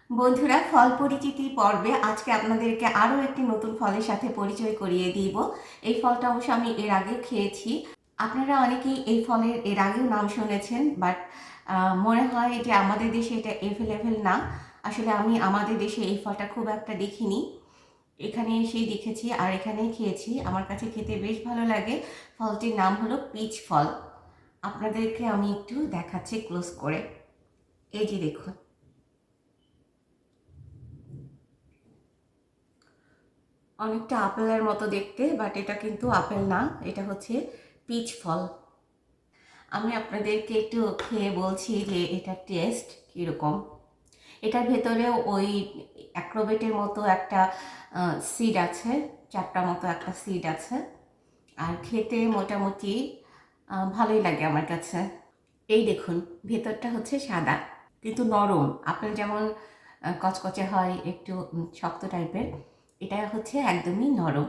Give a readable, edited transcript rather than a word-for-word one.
বন্ধুরা, ফল পরিচিতি পর্বে আজকে আপনাদেরকে আরও একটি নতুন ফলের সাথে পরিচয় করিয়ে দিব। এই ফলটা অবশ্য আমি এর আগে খেয়েছি। আপনারা অনেকেই এই ফলের এর আগেও নাম শুনেছেন, বাট মনে হয় যে আমাদের দেশে এটা অ্যাভেলেবেল না। আসলে আমি আমাদের দেশে এই ফলটা খুব একটা দেখিনি, এখানে এসেই দেখেছি আর এখানেই খেয়েছি। আমার কাছে খেতে বেশ ভালো লাগে। ফলটির নাম হলো পিচ ফল। আপনাদেরকে আমি একটু দেখাচ্ছি ক্লোজ করে। এই যে দেখুন, অনেকটা আপেলের মতো দেখতে, বাট এটা কিন্তু আপেল না, এটা হচ্ছে পিচ ফল। আমি আপনাদেরকে একটু খেয়ে বলছি যে এটার টেস্ট কীরকম। এটার ভেতরেও ওই অ্যাক্রোবেটের মতো একটা সিড আছে, চাপটা মতো একটা সিড আছে। আর খেতে মোটামুটি ভালোই লাগে আমার কাছে। এই দেখুন, ভেতরটা হচ্ছে সাদা কিন্তু নরম। আপেল যেমন কচকচে হয়, একটু শক্ত টাইপের, এটা হচ্ছে একদমই নরম।